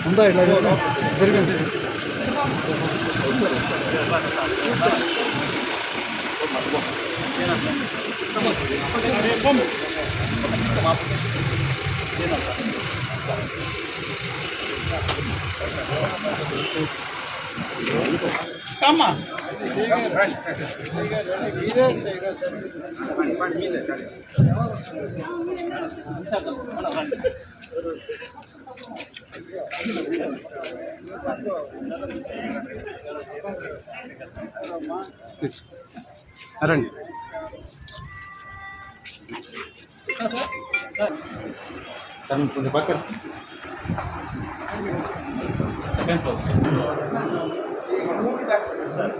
ఉందా ఇట్లా జరిగింది Come on. రండి కొంచెం పక్కన సెకండ్ ఫ్లోర్ సార్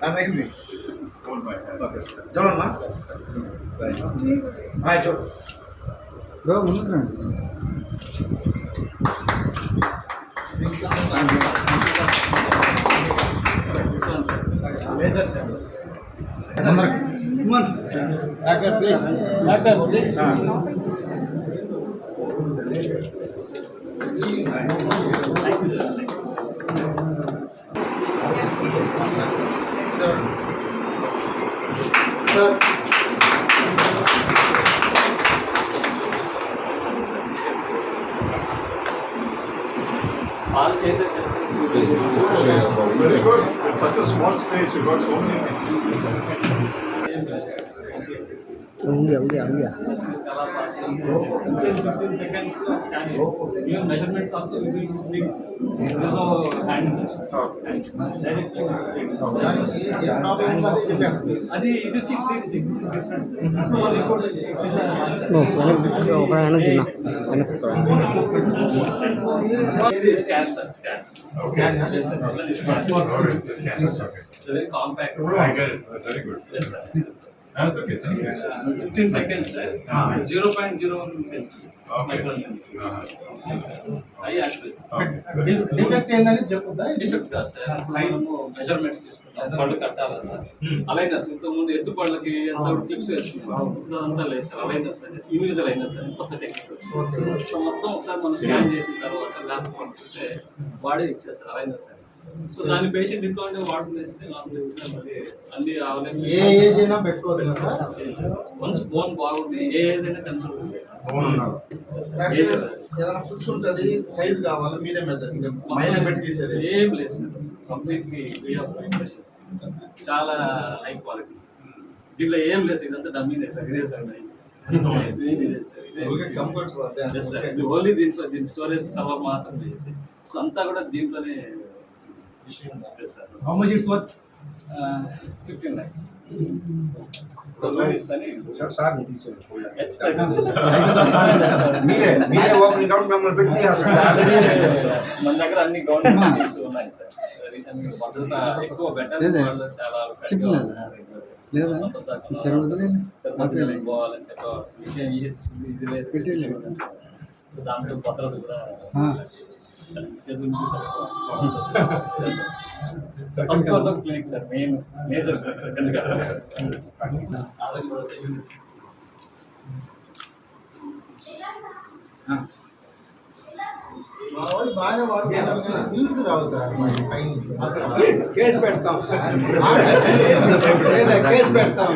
అదైంది చూడమ్మా చూడు బ్రో ముందుకు all changes. Very good. It's such a small space. You got so many things. Within 15 seconds scanning. Even measurements also will be fixed. There is no hand directly. అది ఇది వచ్చి 3D this is different. Scan. Okay. So very compact. I get it. Very good. Yes, sir. That's okay. Thank you. 15 seconds, sir. 0.01 micron sensitive. High accuracy. Defect ఏందని చెప్పుదా defect కాదు sir. Measurements తీసుకుంటాం. పళ్ళు కట్టాలన్నా aligners ఇంతకుముందు ఎత్తు పళ్ళకి ఎంత clips వేసుకున్నాం అంతా లేదు సార్. అలైనర్స్ అనేది ఇండివిజువల్ అలైనర్స్ అని కొత్త టెక్నిక్ వచ్చింది. సో మొత్తం ఒకసారి మనం స్కాన్ చేసిన తర్వాత ల్యాబ్ పంపిస్తే వాడే ఇచ్చేస్తారు అలైనర్స్ అని. సో దాని పేషెంట్ ఇంట్లో అంటే వాటర్ వేస్తే మళ్ళీ అన్ని ఏ ఏజ్ అయినా పెట్టుకోవచ్చు కదా వన్స్ బోన్ బాగుంది ఏ ఏజ్ అయినా కన్సల్ట్ ఏదైనా ఫుడ్స్ ఉంటుంది సైజ్ కావాలి మీరే మెజర్ మైండ్ పెట్టి తీసేది ఏం లేదు sir. Completely free of vibrations చాలా హై క్వాలిటీ. దీంట్లో ఏం లేదు, ఇదంతా డమ్మీనే సార్. ఇదే సార్ ఇదే సార్. ఇది ఓన్లీ దీని స్టోరేజ్ సర్వర్ మాత్రమే. అంతా కూడా దీంట్లోనే. How much it's worth 15 lakhs. So loans అని సార్ మీరే ఓపెనింగ్ అవుట్ మమ్మల్ని పెట్టి మన దగ్గర అన్ని గవర్నమెంట్ స్కీమ్స్ ఉన్నాయి సార్. రీసెంట్ గా భద్రత ఎక్కువ బెటర్ చాలా పోవాలని చెప్పి దాంట్లో భద్రత కూడా ఫస్ట్ ఫ్లోర్ లో clinic sir. Main major second గా బాగానే వాడుతున్నారు. బిల్స్ రావు సార్. కేసు పెడతాం సార్. కేసు పెడతాం.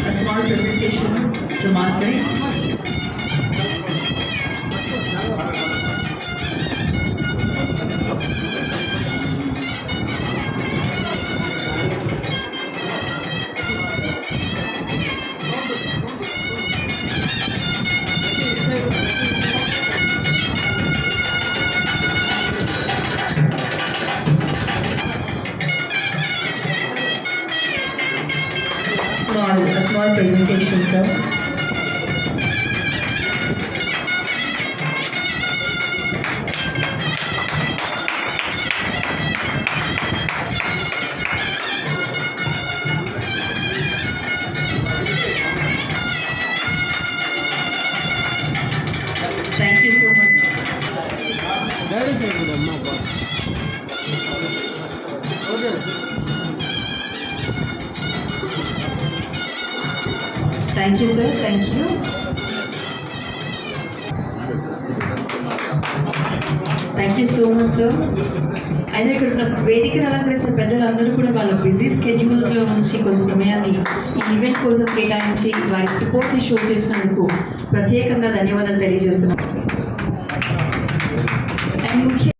A small presentation from our side. a small presentation, sir. Thank you so much, sir. Daddy side కూడా అమ్మా బాగా okay Thank you, sir. Thank you. Thank you so much, sir. అయినా ఇక్కడ ఉన్న వేదికను అలంకరించిన పెద్దలందరూ కూడా వాళ్ళ బిజీ స్కెడ్యూల్స్లో నుంచి కొంత సమయాన్ని ఈ ఈవెంట్ కోసం కేటాయించి వారి సపోర్ట్ని షో చేసినందుకు ప్రత్యేకంగా ధన్యవాదాలు తెలియజేస్తున్నాను. అండ్ ముఖ్య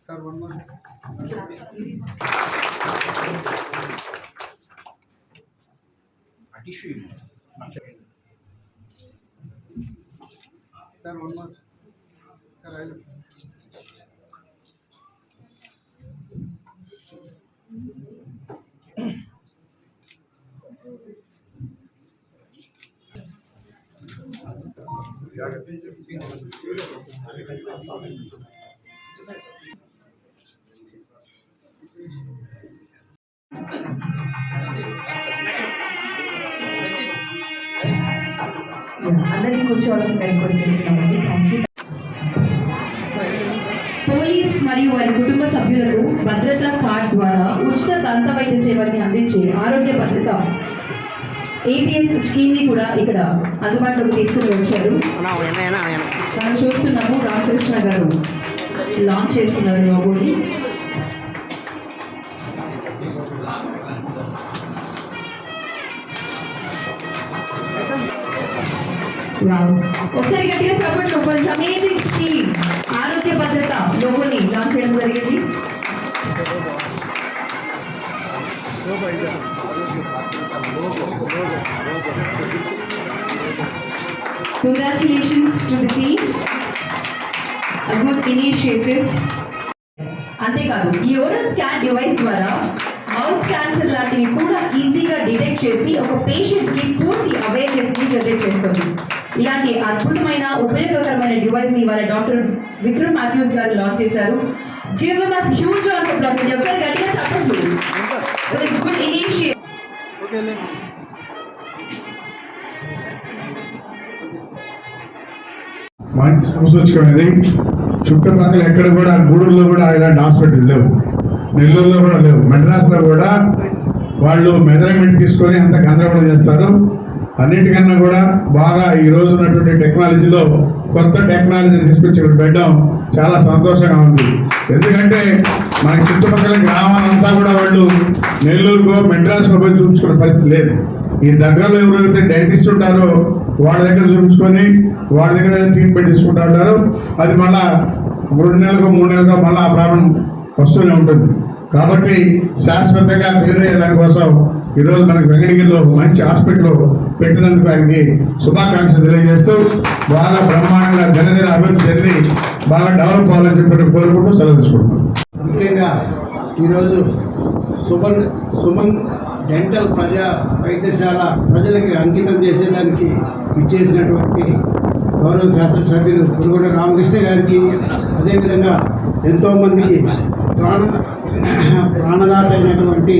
sir one more sir one more sir I అందరికీ కూర్చోవాలని రిక్వెస్ట్ చేస్తున్నామండి. Thank you. పోలీస్ మరియు వారి కుటుంబ సభ్యులకు భద్రతా కార్డ్ ద్వారా ఉచిత దంత వైద్య సేవల్ని అందించే ఆరోగ్య భద్రత ఏపీఎస్ స్కీమ్ ని కూడా ఇక్కడ అందుబాటులోకి తీసుకుని వచ్చారు. మనం చూస్తున్నాము రామకృష్ణ గారు లాంచ్ చేస్తున్నారు లోగోని. ఒకసారి గట్టిగా చెప్పండి. అమేజింగ్ స్కీమ్ ఆరోగ్య భద్రత లోగోని లాంచ్ చేయడం జరిగింది. Congratulations to the team. A good initiative. అంతేకాదు ఈ ఓరల్ స్కాన్ డివైస్ ద్వారా మౌత్ క్యాన్సర్ లాంటివి కూడా ఈజీగా డిటెక్ట్ చేసి ఒక పేషెంట్కి పూర్తి అవేర్నెస్ని జనరేట్ చేస్తుంది. ఇలాంటి అద్భుతమైన ఉపయోగకరమైన డివైస్ని ఇవాళ డాక్టర్ విక్రమ్ మాథ్యూస్ గారు లాంచ్ చేశారు. Give him a huge round of applause. ఒకసారి గట్టిగా చెప్పండి. Good initiative. ఓకే మంచి చూసొచ్చుకునేది. చుట్టుపక్కల ఎక్కడ కూడా గూడూరులో కూడా ఇలాంటి హాస్పిటల్ లేవు, నెల్లూరులో కూడా లేవు, మెడ్రాస్లో కూడా వాళ్ళు మెజర్మెంట్ తీసుకొని అంత గందరగోళం చేస్తారు. అన్నిటికన్నా కూడా బాగా ఈ రోజు ఉన్నటువంటి టెక్నాలజీలో కొత్త టెక్నాలజీని తీసుకొచ్చి ఇక్కడ పెట్టడం చాలా సంతోషంగా ఉంది. ఎందుకంటే మన చుట్టుపక్కల గ్రామాలంతా కూడా వాళ్ళు నెల్లూరుకో మెడ్రాస్కో పోయి చూపించుకునే పరిస్థితి లేదు. ఈ దగ్గరలో ఎవరైతే డెంటిస్ట్ ఉంటారో వాళ్ళ దగ్గర చూపించుకొని వాళ్ళ దగ్గర ట్రీట్మెంట్ తీసుకుంటూ ఉంటారు. అది మళ్ళా 2 నెలలకో 3 నెలలకో మళ్ళీ ఆ ప్రాబ్లం వస్తూనే ఉంటుంది. కాబట్టి శాశ్వతంగా క్లియర్ చేయడానికి కోసం ఈరోజు మనకి వెంకటగిరిలో మంచి హాస్పిటల్ పెట్టినందుకు ఆయనకి శుభాకాంక్షలు తెలియజేస్తూ బాగా బ్రహ్మాండంగా దినదిన అభివృద్ధి చెంది బాగా డెవలప్ అవ్వాలని చెప్పి కోరుకుంటూ సెలవు తీసుకుంటున్నాం. ముఖ్యంగా ఈరోజు సుమన్ డెంటల్ ప్రజా వైద్యశాల ప్రజలకి అంకితం చేసేదానికి ఇచ్చేసినటువంటి గౌరవ శాసనసభ్యులు పురుగొండ రామకృష్ణ గారికి, అదేవిధంగా ఎంతోమందికి ప్రాణదాత అయినటువంటి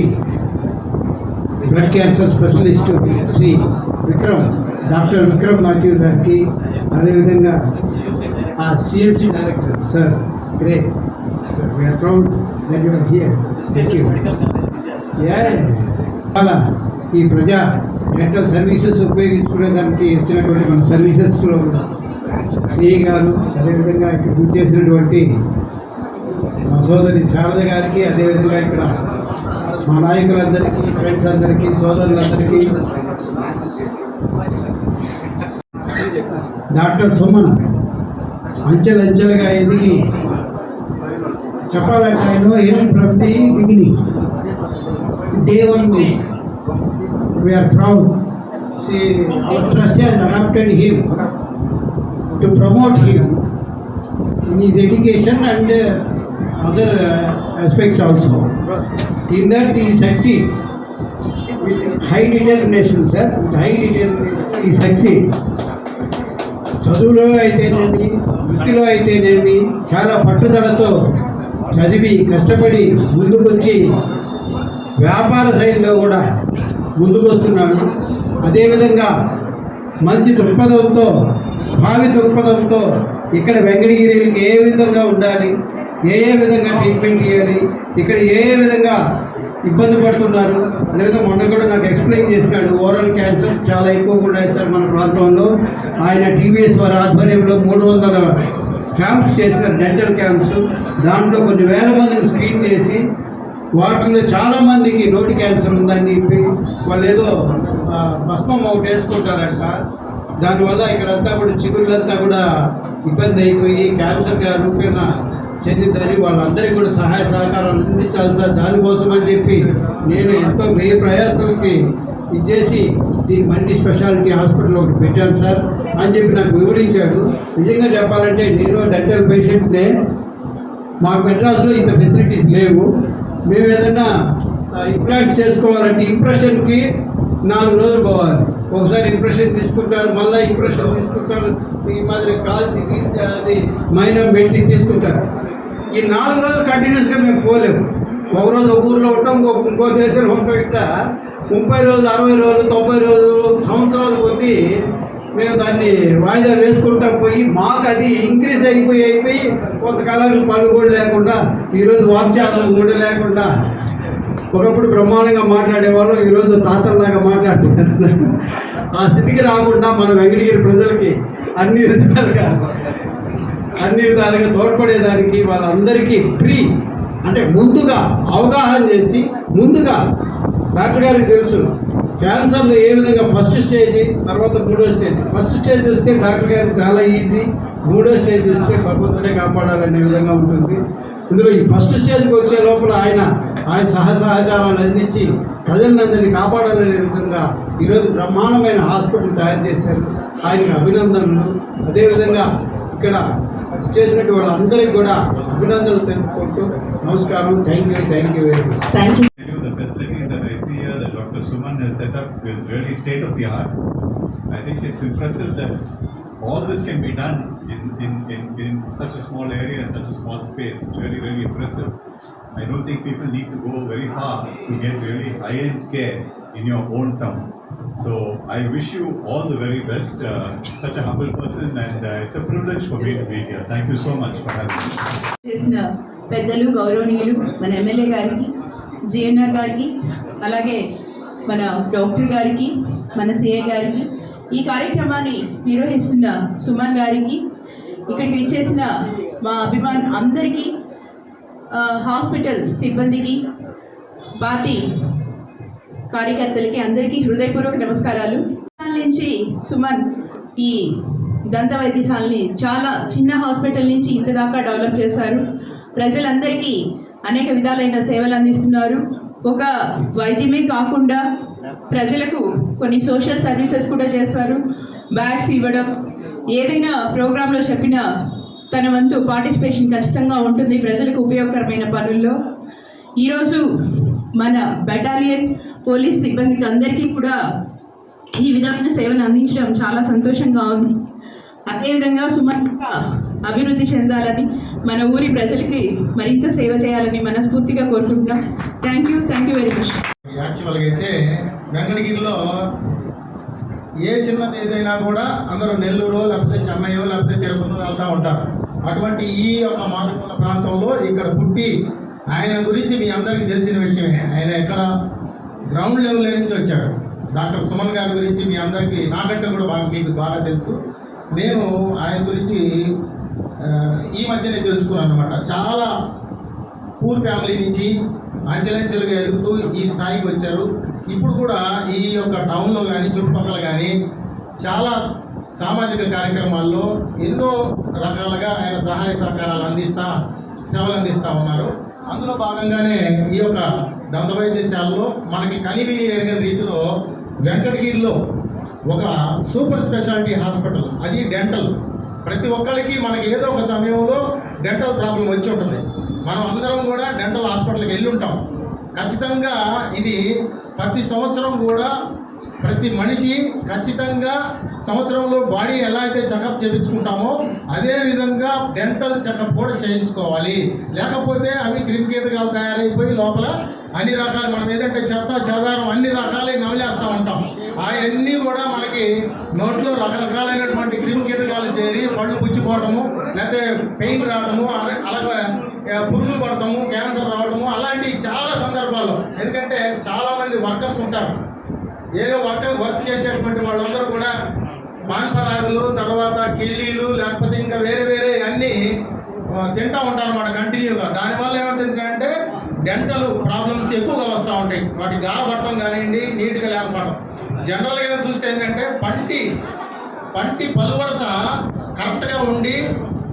blood cancer specialist Shri doctor Vikram Mathew గారికి, అదేవిధంగా ఆ CMC director sir great sir, we are proud that you are here. Thank you. అలా ఈ ప్రజా డెంటల్ సర్వీసెస్ ఉపయోగించుకునేదానికి ఇచ్చినటువంటి మన సర్వీసెస్లో శ్రీ గారు, అదేవిధంగా ఇక్కడ పూజ చేసినటువంటి మా సోదరి శారద గారికి, అదేవిధంగా ఇక్కడ మా నాయకులందరికీ, ఫ్రెండ్స్ అందరికీ, సోదరులందరికీ, డాక్టర్ సుమన్ అంచెలంచెలుగా ఎదిగి చెప్పాలంటే ఆయన ఏం from the beginning day one we are proud. See, our trust has adopted him to promote him in his education and other aspects also. In that he succeed with high determination, sir. With high determination he succeed. చదువులో అయితేనేమి, వృత్తిలో అయితేనేమి చాలా పట్టుదలతో చదివి కష్టపడి ముందుకొచ్చి వ్యాపార శైలిలో కూడా ముందుకు వస్తున్నాడు. అదేవిధంగా మంచి దృక్పథంతో, భావి దృక్పథంతో ఇక్కడ వెంకటగిరికి ఏ విధంగా ఉండాలి, ఏ విధంగా ట్రీట్మెంట్ చేయాలి, ఇక్కడ ఏ విధంగా ఇబ్బంది పడుతున్నారు అనేది మొన్న కూడా నాకు ఎక్స్ప్లెయిన్ చేసినాడు. ఓరల్ క్యాన్సర్ చాలా ఎక్కువగా ఉన్నాయి సార్ మన ప్రాంతంలో. ఆయన టీవీఎస్ వారి ఆధ్వర్యంలో 300 క్యాంప్స్ చేసినారు, డెంటల్ క్యాంప్స్. దాంట్లో కొన్ని వేల మందిని స్క్రీన్ చేసి వాటిలో చాలామందికి నోటి క్యాన్సర్ ఉందని చెప్పి వాళ్ళు ఏదో భస్మం ఒకటి వేసుకుంటారంట. దానివల్ల ఇక్కడంతా కూడా చిగుళ్ళంతా కూడా ఇబ్బంది అయిపోయి క్యాన్సర్గా రూపేణ చెందిందని వాళ్ళందరికీ కూడా సహాయ సహకారాలు అందించాలి సార్. దానికోసం అని చెప్పి నేను ఎంతో వ్యయ ప్రయాసాలకి ఇచ్చేసి దీన్ని మల్టీ స్పెషాలిటీ హాస్పిటల్ ఒకటి పెట్టాను సార్ అని చెప్పి నాకు వివరించాడు. నిజంగా చెప్పాలంటే నేను డెంటల్ పేషెంట్నే. మాకు మెడ్రాస్లో ఇంత ఫెసిలిటీస్ లేవు. మేము ఏదైనా ఇంప్లాంట్స్ చేసుకోవాలంటే ఇంప్రెషన్కి 4 రోజులు పోవాలి. ఒకసారి ఇంప్రెషన్ తీసుకుంటారు, మళ్ళీ ఇంప్రెషన్ తీసుకుంటారు, ఈ మాదిరి కాల్చి తీసి అది మైనం పెట్టి తీసుకుంటారు. ఈ 4 రోజులు కంటిన్యూస్గా మేము పోలేము. ఒక రోజు ఒక ఊరిలో ఉంటాం, ఇంకో దేశంలో ఉంటాం. ఇట్లా 30 రోజులు, 60 రోజులు, 90 రోజులు, సంవత్సరాలు కొద్దీ మేము దాన్ని వాయిదా వేసుకుంటా పోయి మాకు అది ఇంక్రీజ్ అయిపోయి కొంతకాలానికి పళ్ళు కూడా లేకుండా, ఈరోజు వాక్చాదనం కూడా లేకుండా, ఒకప్పుడు బ్రహ్మాండంగా మాట్లాడేవాళ్ళు ఈరోజు తాతల్లాగా మాట్లాడుతున్నారు. ఆ స్థితికి రాకుండా మన వెంకటగిరి ప్రజలకి అన్ని విధాలుగా తోడ్పడేదానికి వాళ్ళందరికీ ఫ్రీ అంటే ముందుగా అవగాహన చేసి, ముందుగా డాక్టర్ గారికి తెలుసు క్యాన్సర్లో ఏ విధంగా ఫస్ట్ స్టేజ్, తర్వాత 3వ స్టేజ్. ఫస్ట్ స్టేజ్ వస్తే డాక్టర్ గారికి చాలా ఈజీ, 3వ స్టేజ్ వస్తే భగవంతుడే కాపాడాలనే విధంగా ఉంటుంది. ఇందులో ఈ ఫస్ట్ స్టేజ్కి వచ్చే లోపల ఆయన సహకారాలు అందించి ప్రజలందరినీ కాపాడాలనే విధంగా ఈరోజు బ్రహ్మాండమైన హాస్పిటల్ తయారు చేశారు. ఆయనకి అభినందనలు. అదేవిధంగా ఇక్కడ చేసినట్టు వాళ్ళందరికీ కూడా అభినందనలు తెలుపుకుంటూ నమస్కారం. Thank you very much. Thank you. The facilities that I see here that Dr. Suman has set up is really state of the art. I think it's impressive that all this can be done in such a small area and such a small space. It's really, really impressive. I don't think people need to go very far to get really high-end care in your own town. So I wish you all the very best. Such a humble person, and it's a privilege for me to be here. Thank you so much for having me. చేసిన పెద్దలు గౌరవనీయులు మన MLA గారికి, GNR గారికి, అలాగే మన doctor గారికి, మన సిఐ గారికి, ఈ కార్యక్రమాన్ని నిర్వహిస్తున్న సుమన్ గారికి, ఇక్కడికి ఇచ్చేసిన మా అందరికీ, హాస్పిటల్ సిబ్బందికి, పార్టీ కార్యకర్తలకి అందరికీ హృదయపూర్వక నమస్కారాలు. నుంచి సుమన్ ఈ దంత వైద్యశాలని చాలా చిన్న హాస్పిటల్ నుంచి ఇంత దాకా డెవలప్ చేశారు. ప్రజలందరికీ అనేక విధాలైన సేవలు అందిస్తున్నారు. ఒక వైద్యమే కాకుండా ప్రజలకు కొన్ని సోషల్ సర్వీసెస్ కూడా చేస్తారు. బ్యాగ్స్ ఇవ్వడం, ఏదైనా ప్రోగ్రాంలో చెప్పిన తన వంతు పార్టిసిపేషన్ ఖచ్చితంగా ఉంటుంది ప్రజలకు ఉపయోగకరమైన పనుల్లో. ఈరోజు మన బెటాలియన్ పోలీస్ సిబ్బందికి అందరికీ కూడా ఈ విధమైన సేవలు అందించడం చాలా సంతోషంగా ఉంది. అదేవిధంగా సుమన్ అభివృద్ధి చెందాలని, మన ఊరి ప్రజలకి మరింత సేవ చేయాలని మనస్ఫూర్తిగా కోరుకుంటున్నాం. Thank you very much. యాక్చువల్గా అయితే వెంకటగిరిలో ఏ చిన్నది ఏదైనా కూడా అందరూ నెల్లూరు లేకపోతే చెన్నైయో లేకపోతే తిరుపతి వెళ్తూ ఉంటారు. అటువంటి ఈ యొక్క మారుమూల ప్రాంతంలో ఇక్కడ పుట్టి ఆయన గురించి మీ అందరికీ తెలిసిన విషయమే. ఆయన ఎక్కడ గ్రౌండ్ లెవెల్ నుంచి వచ్చాడు. డాక్టర్ సుమన్ గారి గురించి మీ అందరికీ నాకంటే కూడా మీకు బాగా తెలుసు. నేను ఆయన గురించి ఈ మధ్యనే తెలుసుకున్నాను అనమాట. చాలా పూర్ ఫ్యామిలీ నుంచి అంచెలంచెలుగా ఎదుగుతూ ఈ స్థాయికి వచ్చారు. ఇప్పుడు కూడా ఈ యొక్క టౌన్లో కానీ చుట్టుపక్కల కానీ చాలా సామాజిక కార్యక్రమాల్లో ఎన్నో రకాలుగా ఆయన సహాయ సహకారాలు సేవలు అందిస్తూ ఉన్నారు. అందులో భాగంగానే ఈ యొక్క దంత వైద్యశాలలో మనకి కనివిని ఎరగని రీతిలో వెంకటగిరిలో ఒక సూపర్ స్పెషాలిటీ హాస్పిటల్, అది డెంటల్. ప్రతి ఒక్కరికి మనకి ఏదో ఒక సమయంలో డెంటల్ ప్రాబ్లం వచ్చి ఉంటుంది. మనం అందరం కూడా డెంటల్ హాస్పిటల్కి వెళ్ళి ఉంటాం. ఖచ్చితంగా ఇది ప్రతి సంవత్సరం కూడా ప్రతి మనిషి ఖచ్చితంగా సంవత్సరంలో బాడీ ఎలా అయితే చెకప్ చేయించుకుంటామో అదే విధంగా డెంటల్ చెకప్ కూడా చేయించుకోవాలి. లేకపోతే అవి క్రిమికీటకాలు తయారైపోయి లోపల అన్ని రకాలు మనం ఏదంటే చెత్త చెదారం అన్ని రకాలే నవలేస్తూ ఉంటాం. అవన్నీ కూడా మనకి నోట్లో రకరకాలైనటువంటి క్రిమికీటకాలు చేరి పళ్ళు పుచ్చిపోవడము, లేకపోతే పెయిన్ రావడము, అలాగే పురుగులు పడటము, క్యాన్సర్ రావడము అలాంటి చాలా సందర్భాల్లో. ఎందుకంటే చాలామంది వర్కర్స్ ఉంటారు, ఏదో వర్క్ చేసేటువంటి వాళ్ళందరూ కూడా పాన్పరాగులు, తర్వాత కిళ్ళీలు, లేకపోతే ఇంకా వేరే వేరే అన్నీ తింటూ ఉంటారు అన్నమాట కంటిన్యూగా. దానివల్ల ఏమవుతుందంటే డెంటల్ ప్రాబ్లమ్స్ ఎక్కువగా వస్తూ ఉంటాయి. వాటి గారపడటం కానివ్వండి, నీట్గా లేకపోవడం. జనరల్గా చూస్తే ఏంటంటే పంటి పలువరస కరెక్ట్గా ఉండి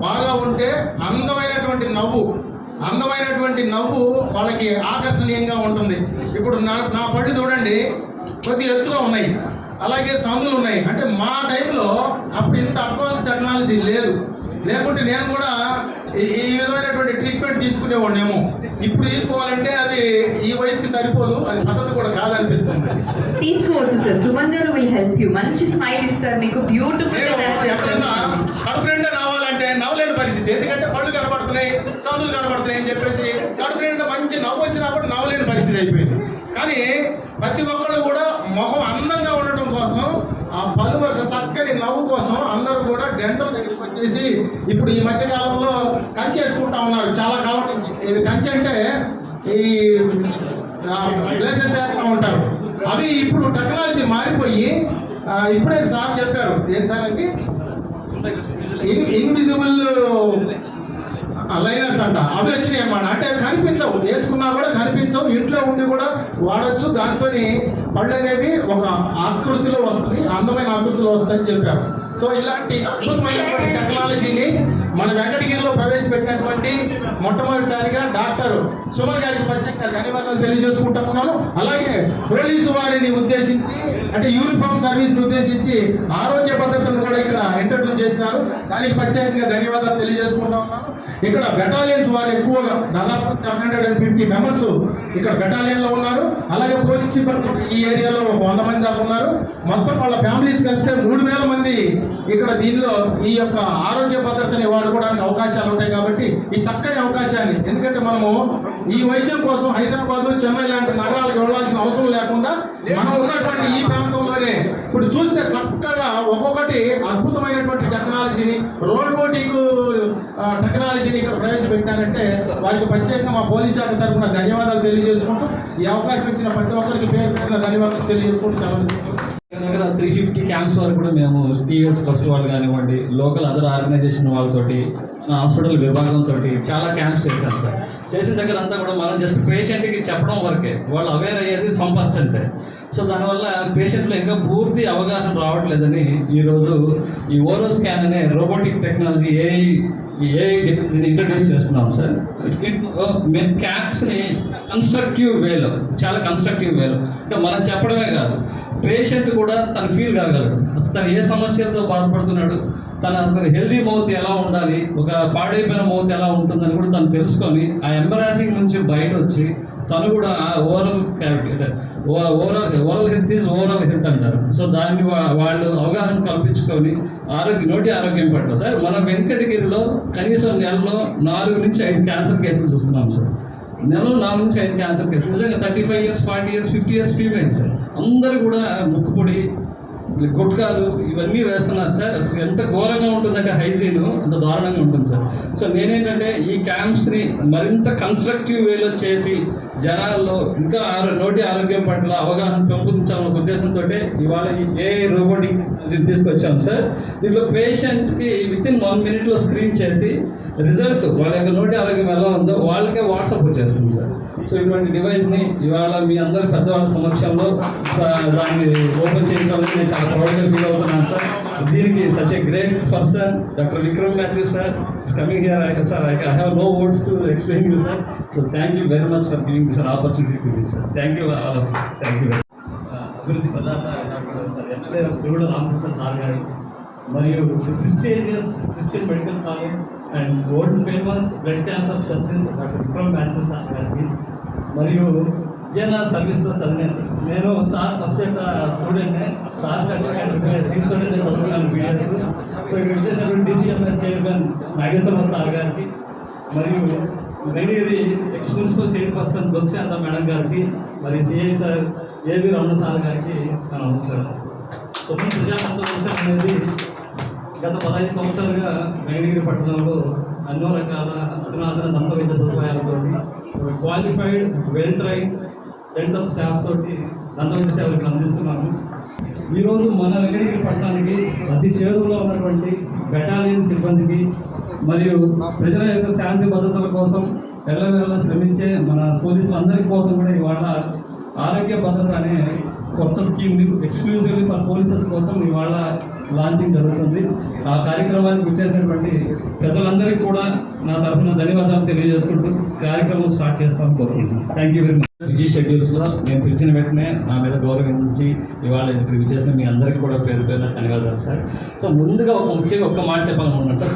బాగా ఉంటే అందమైనటువంటి నవ్వు వాళ్ళకి ఆకర్షణీయంగా ఉంటుంది. ఇప్పుడు నా పళ్ళు చూడండి, కొద్దిగా ఎత్తుగా ఉన్నాయి, అలాగే సందులు ఉన్నాయి. అంటే మా టైంలో అప్పుడు ఇంత అడ్వాన్స్ టెక్నాలజీ లేకుంటే నేను కూడా ఈ విధమైనటువంటి ట్రీట్మెంట్ తీసుకునేవాడినేమో. ఇప్పుడు తీసుకోవాలంటే అది ఈ వయసుకి సరిపోదు, అది పద్ధతి కూడా కాదనిపిస్తుంది. తీసుకోవచ్చు సార్, సుమన్ గారు విల్ హెల్ప్ యూ. మంచి స్మైల్ ఇస్తారు మీకు, బ్యూటిఫుల్. ఎప్పుడన్నా కడుపు నిండా నవ్వాలంటే నవ్వలేని పరిస్థితి, ఎందుకంటే పళ్ళు కనబడుతున్నాయి, సందులు కనబడుతున్నాయి అని చెప్పేసి కడుపు నిండా మంచి నవ్వు వచ్చినా కూడా నవ్వలేని పరిస్థితి అయిపోయింది. కానీ ప్రతి ఒక్కళ్ళు కూడా మొహం అందంగా ఉండటం కోసం, ఆ పళ్ళు వరుస చక్కని నవ్వు కోసం అందరూ కూడా డెంటల్ దగ్గరికి వచ్చేసి ఇప్పుడు ఈ మధ్య కాలంలో కంచె వేసుకుంటా ఉన్నారు. చాలా కాలం నుంచి ఇది కంచె అంటే ఈ ప్లేసెస్ వేస్తూ ఉంటారు. అవి ఇప్పుడు టెక్నాలజీ మారిపోయి ఇప్పుడే సార్ చెప్పారు, ఏం సార్ అది ఇన్విజిబుల్ లైనర్స్ అంట, అవి వచ్చినాయి అన్నమాట. అంటే కనిపించవు, వేసుకున్నా కూడా కనిపించవు, ఇంట్లో ఉండి కూడా వాడచ్చు. దాంతో పళ్ళు అనేవి ఒక ఆకృతిలో వస్తుంది, అందమైన ఆకృతిలో వస్తుందని చెప్పారు. సో ఇలాంటి అద్భుతమైనటువంటి టెక్నాలజీని మన వెంకటగిరిలో ప్రవేశపెట్టినటువంటి మొట్టమొదటిసారిగా డాక్టర్ సుమన్ గారికి ప్రత్యేక ధన్యవాదాలు తెలియజేసుకుంటా ఉన్నాను. అలాగే పోలీసు వారిని ఉద్దేశించి, అంటే యూనిఫామ్ సర్వీస్ని ఉద్దేశించి ఆరోగ్య భద్రతను కూడా ఇక్కడ ఇంట్రడ్యూస్ చేస్తున్నారు. దానికి ప్రత్యేకంగా ధన్యవాదాలు తెలియజేసుకుంటా ఉన్నాను. ఇక్కడ బెటాలియన్స్ వారు ఎక్కువగా దాదాపు 750 మెంబర్స్ ఇక్కడ బెటాలియన్లో ఉన్నారు. అలాగే పోలీస్ సిబ్బంది ఈ ఏరియాలో 100 మంది దాకా ఉన్నారు. మొత్తం వాళ్ళ ఫ్యామిలీస్ కలిపితే 3000 మంది ఇక్కడ దీనిలో ఈ యొక్క ఆరోగ్య భద్రతని వాడుకోవడానికి అవకాశాలు ఉంటాయి. కాబట్టి ఈ చక్కని అవకాశాన్ని, ఎందుకంటే మనము ఈ వైద్యం కోసం హైదరాబాదు, చెన్నై లాంటి నగరాలకు వెళ్ళాల్సిన అవసరం లేకుండా మనం ఉన్నటువంటి ఈ ప్రాంతంలోనే ఇప్పుడు చూస్తే చక్కగా ఒక్కొక్కటి అద్భుతమైనటువంటి టెక్నాలజీని, రోబోటిక్ టెక్నాలజీని ఇక్కడ ప్రవేశపెట్టారంటే వారికి ప్రత్యేకంగా మా పోలీస్ శాఖ తరఫున ధన్యవాదాలు తెలియజేసుకుంటూ, ఈ అవకాశం ఇచ్చిన ప్రతి ఒక్కరికి పేరు ధన్యవాదాలు తెలియజేసుకుంటూ సెలవు. దగ్గర 350 క్యాంప్స్ వరకు కూడా మేము టీవీఎస్ ట్రస్ట్ వాళ్ళు కానివ్వండి, లోకల్ అదర్ ఆర్గనైజేషన్ వాళ్ళతోటి, హాస్పిటల్ విభాగంతో చాలా క్యాంప్స్ చేశాం సార్. చేసిన దగ్గర అంతా కూడా మనం జస్ట్ పేషెంట్కి చెప్పడం వరకే, వాళ్ళు అవేర్ అయ్యేది 100%. సో దానివల్ల పేషెంట్లో ఇంకా పూర్తి అవగాహన రావట్లేదని ఈరోజు ఈ ఓరో స్కాన్ అనే రోబోటిక్ టెక్నాలజీ ఏఐ ఇంట్రడ్యూస్ చేస్తున్నాం సార్. మేము క్యాంప్స్ని కన్స్ట్రక్టివ్ వేలో, చాలా కన్స్ట్రక్టివ్ వేలో, అంటే మనం చెప్పడమే కాదు, పేషెంట్ కూడా తను ఫీల్ కాగలడు, అసలు తను ఏ సమస్యలతో బాధపడుతున్నాడు, తన అసలు హెల్దీ మౌత్ ఎలా ఉండాలి, ఒక పాడైపోయిన మౌత్ ఎలా ఉంటుందని కూడా తను తెలుసుకొని ఆ ఎంబరాసింగ్ నుంచి బయట వచ్చి తను కూడా ఓవరాల్ క్యావిటీ, అంటే overall health is overall health అంటారు. సో దాన్ని వాళ్ళు అవగాహన కల్పించుకొని నోటి ఆరోగ్యం పట్ల సార్ మన వెంకటగిరిలో కనీసం నెలలో 4 నుంచి 5 క్యాన్సర్ కేసులు చూస్తున్నాం సార్. నెలలో 4 నుంచి 5 క్యాన్సర్ కేసులు. నిజంగా 35 years, 40 years, 50 years females sir. అందరూ కూడా ముక్కుపొడి, గుట్కాలు ఇవన్నీ వేస్తున్నారు సార్. అసలు ఎంత ఘోరంగా ఉంటుందంటే హైజీన్ అంత దారుణంగా ఉంటుంది సార్. సో నేనేంటంటే ఈ క్యాంప్స్ని మరింత కన్స్ట్రక్టివ్ వేలో చేసి జనాల్లో ఇంకా నోటి ఆరోగ్యం పట్ల అవగాహన పెంపొందించాలన్న ఉద్దేశంతో ఇవాళ ఈ ఏఐ రోబోటిక్ తీసుకొచ్చాం సార్. దీంట్లో పేషెంట్కి వితిన్ 1 minute స్క్రీన్ చేసి రిజల్ట్ వాళ్ళ యొక్క నోటి ఆరోగ్యం ఎలా ఉందో వాళ్ళకే వాట్సాప్ వచ్చేస్తుంది సార్. సో ఇటువంటి డివైస్ని ఇవాళ మీ అందరి పెద్దవాళ్ళ సమక్షంలో దాన్ని ఓపెన్ చేయడం నేను చాలా ప్రౌడ్గా ఫీల్ అవుతున్నాను సార్. దీనికి such a great person doctor Vikram Matthew sir is coming here. Sir I have no words to explain you sir. So thank you very much for giving this an opportunity to this sir. Thank you thank you. అభివృద్ధి ప్రదాత doctor sir MLA Ramakrishna sir garu మరియు Christian medical college and world famous blood cancer specialist doctor Vikram Matthews sir గారికి మరియు GNR services చదివాను. నేను sir first year student sir student చదువుతున్నాను BS. So ఇక్కడ వచ్చేసినటువంటి డిసిఎంఎస్ చైర్మన్ నాగేశ్వరరావు సార్ గారికి మరియు Venkatagiri ex principal chairperson Botsa madam గారికి మరి సిఐ సార్ ఏవి రమణ సార్ గారికి నా నమస్కారం. సుమన్ ప్రజాతంత్రం అనేది గత 15 సంవత్సరాలుగా వెంకటగిరి పట్టణంలో ఎన్నో రకాల అధునాతన దంత వైద్య సదుపాయాలతో qualified well train dental staff తోటి దంత వైద్య సేవలు ఇక్కడ అందిస్తున్నాము. ఈరోజు మన వెంకటగిరి పట్టణానికి అతి చేరువలో ఉన్నటువంటి బెటాలియన్ సిబ్బందికి మరియు ప్రజల యొక్క శాంతి భద్రతల కోసం ఎల్లవేళలా శ్రమించే మన పోలీసులందరి కోసం కూడా ఇవాళ ఆరోగ్య భద్రత అనే కొత్త స్కీమ్ని ఎక్స్క్లూజివ్లీ ఫర్ పోలీసెస్ కోసం ఇవాళ లాంచింగ్ జరుగుతుంది. ఆ కార్యక్రమానికి వచ్చేసినటువంటి పెద్దలందరికీ కూడా నా తరఫున ధన్యవాదాలు తెలియజేసుకుంటూ కార్యక్రమం స్టార్ట్ చేస్తామని కోరుకుంటున్నాను. Thank you very much. Busy షెడ్యూల్స్లో నేను పిలిచిన వెంటనే నా మీద గౌరవించి ఇవాళ ఇక్కడికి చేసిన మీ అందరికీ కూడా పేరు పేరున ధన్యవాదాలు సార్. సో ముందుగా ముఖ్యంగా ఒక్క మాట చెప్పాలనుకుంటున్నాను సార్.